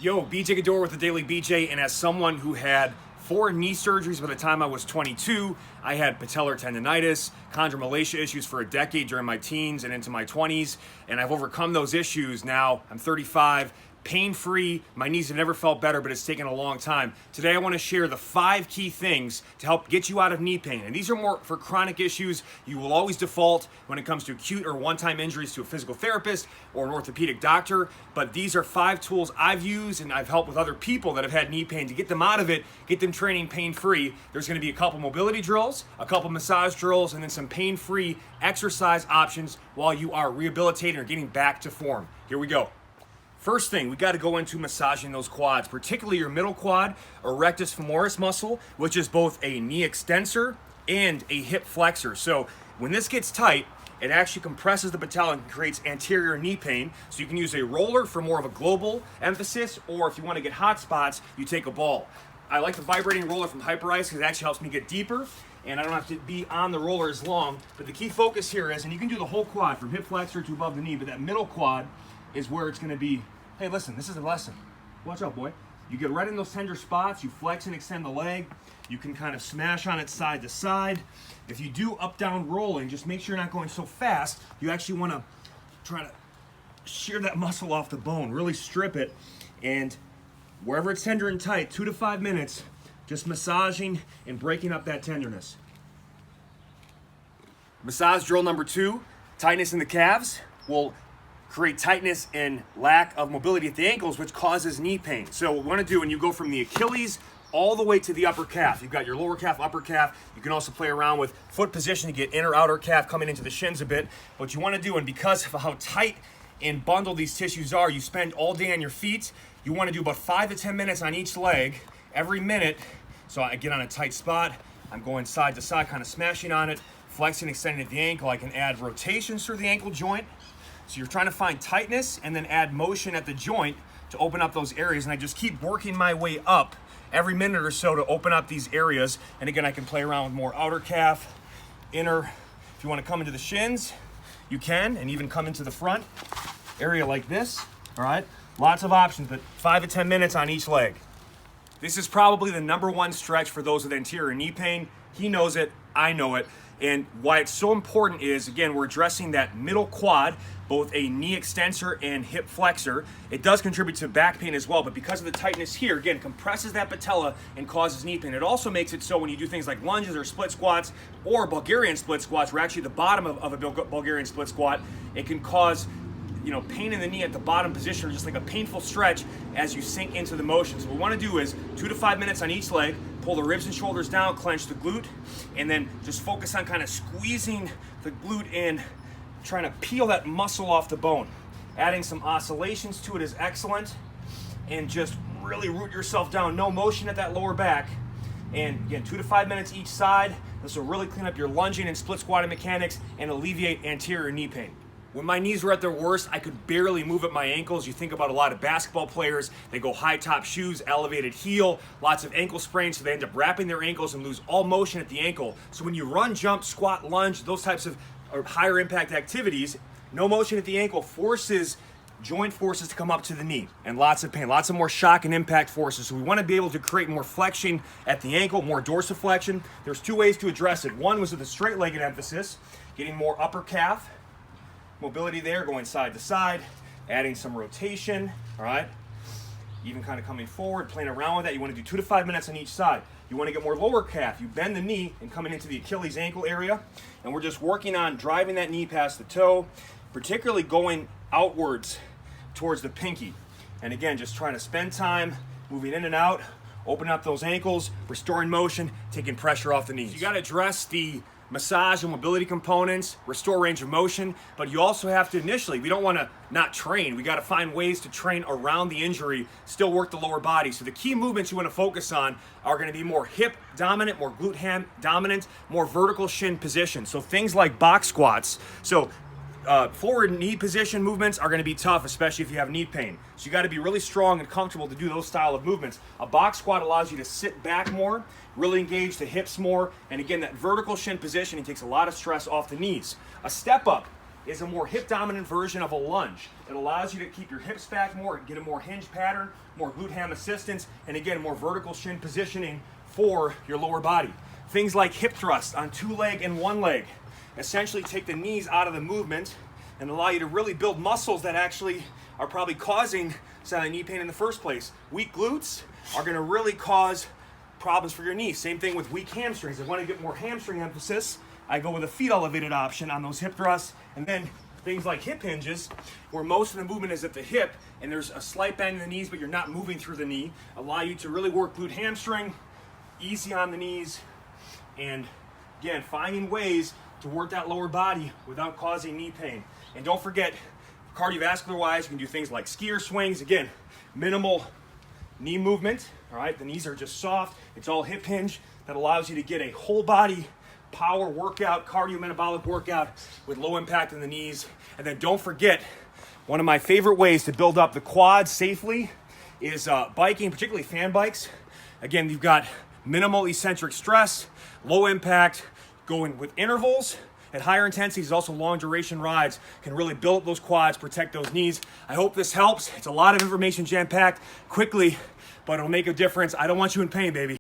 Yo, BJ Gaddour with the Daily BJ, and as someone who had 4 knee surgeries by the time I was 22, I had patellar tendonitis, chondromalacia issues for a decade during my teens and into my 20s, and I've overcome those issues now. I'm 35, pain-free. My knees have never felt better, but it's taken a long time. Today I want to share the 5 key things to help get you out of knee pain, and these are more for chronic issues. You will always default when it comes to acute or one-time injuries to a physical therapist or an orthopedic doctor, but these are 5 tools I've used and I've helped with other people that have had knee pain to get them out of it, get them training pain-free. There's going to be a couple mobility drills, a couple massage drills, and then some pain-free exercise options while you are rehabilitating or getting back to form. Here we go. First thing, we got to go into massaging those quads, particularly your middle quad or rectus femoris muscle, which is both a knee extensor and a hip flexor. So when this gets tight, it actually compresses the patella and creates anterior knee pain. So you can use a roller for more of a global emphasis, or if you want to get hot spots, you take a ball. I like the vibrating roller from Hyperice because it actually helps me get deeper, and I don't have to be on the roller as long. But the key focus here is, and you can do the whole quad from hip flexor to above the knee, but that middle quad is where it's going to be. Hey, listen, this is a lesson. Watch out, boy. You get right in those tender spots, you flex and extend the leg, you can kind of smash on it side to side. If you do up-down rolling, just make sure you're not going so fast. You actually want to try to shear that muscle off the bone, really strip it, and wherever it's tender and tight, 2 to 5 minutes, just massaging and breaking up that tenderness. Massage drill number 2, tightness in the calves will create tightness and lack of mobility at the ankles, which causes knee pain. So what we want to do when you go from the Achilles all the way to the upper calf, you've got your lower calf, upper calf. You can also play around with foot position to get inner, outer calf coming into the shins a bit. What you want to do, and because of how tight and bundled these tissues are, you spend all day on your feet. You want to do about 5 to 10 minutes on each leg every minute. So I get on a tight spot, I'm going side to side, kind of smashing on it, flexing, extending at the ankle. I can add rotations through the ankle joint. So you're trying to find tightness and then add motion at the joint to open up those areas. And I just keep working my way up every minute or so to open up these areas. And again, I can play around with more outer calf, inner. If you want to come into the shins, you can, and even come into the front area like this. All right, lots of options, but 5 to 10 minutes on each leg. This is probably the number 1 stretch for those with anterior knee pain. He knows it, I know it. And why it's so important is, again, we're addressing that middle quad, both a knee extensor and hip flexor. It does contribute to back pain as well, but because of the tightness here, again, compresses that patella and causes knee pain. It also makes it so when you do things like lunges or split squats or Bulgarian split squats, we're actually the bottom of a Bulgarian split squat, it can cause pain in the knee at the bottom position, or just like a painful stretch as you sink into the motion. So what we want to do is 2 to 5 minutes on each leg, pull the ribs and shoulders down, clench the glute, and then just focus on kind of squeezing the glute in, trying to peel that muscle off the bone. Adding some oscillations to it is excellent, and just really root yourself down. No motion at that lower back. And again, 2 to 5 minutes each side. This will really clean up your lunging and split squatting mechanics and alleviate anterior knee pain. When my knees were at their worst, I could barely move at my ankles. You think about a lot of basketball players, they go high top shoes, elevated heel, lots of ankle sprains, so they end up wrapping their ankles and lose all motion at the ankle. So when you run, jump, squat, lunge, those types of higher impact activities, no motion at the ankle forces joint forces to come up to the knee, and lots of pain, lots of more shock and impact forces. So we want to be able to create more flexion at the ankle, more dorsiflexion. There's 2 ways to address it. One was with a straight-legged emphasis, getting more upper calf mobility there, going side to side, adding some rotation, all right? Even kind of coming forward, playing around with that. You want to do 2 to 5 minutes on each side. You want to get more lower calf. You bend the knee and coming into the Achilles ankle area, and we're just working on driving that knee past the toe, particularly going outwards towards the pinky. And again, just trying to spend time moving in and out, opening up those ankles, restoring motion, taking pressure off the knees. You got to address the massage and mobility components, restore range of motion, but you also have to initially, we don't want to not train. We got to find ways to train around the injury, still work the lower body. So the key movements you want to focus on are going to be more hip dominant, more glute ham dominant, more vertical shin position. So things like box squats. So forward knee position movements are going to be tough, especially if you have knee pain. So you got to be really strong and comfortable to do those style of movements. A box squat allows you to sit back more, really engage the hips more, and again, that vertical shin positioning takes a lot of stress off the knees. A step up is a more hip dominant version of a lunge. It allows you to keep your hips back more, get a more hinge pattern, more glute ham assistance, and again, more vertical shin positioning for your lower body. Things like hip thrust on 2 leg and 1 leg essentially take the knees out of the movement and allow you to really build muscles that actually are probably causing some of the knee pain in the first place. Weak glutes are going to really cause problems for your knees. Same thing with weak hamstrings. If I want to get more hamstring emphasis, I go with a feet elevated option on those hip thrusts, and then things like hip hinges, where most of the movement is at the hip and there's a slight bend in the knees, but you're not moving through the knee, allow you to really work glute hamstring, easy on the knees, and again, finding ways to work that lower body without causing knee pain. And don't forget, cardiovascular wise, you can do things like skier swings, again, minimal knee movement, all right? The knees are just soft. It's all hip hinge that allows you to get a whole body power workout, cardiometabolic workout with low impact in the knees. And then don't forget, one of my favorite ways to build up the quads safely is biking, particularly fan bikes. Again, you've got minimal eccentric stress, low impact, going with intervals at higher intensities, also long duration rides can really build up those quads, protect those knees. I hope this helps. It's a lot of information jam-packed quickly, but it'll make a difference. I don't want you in pain, baby.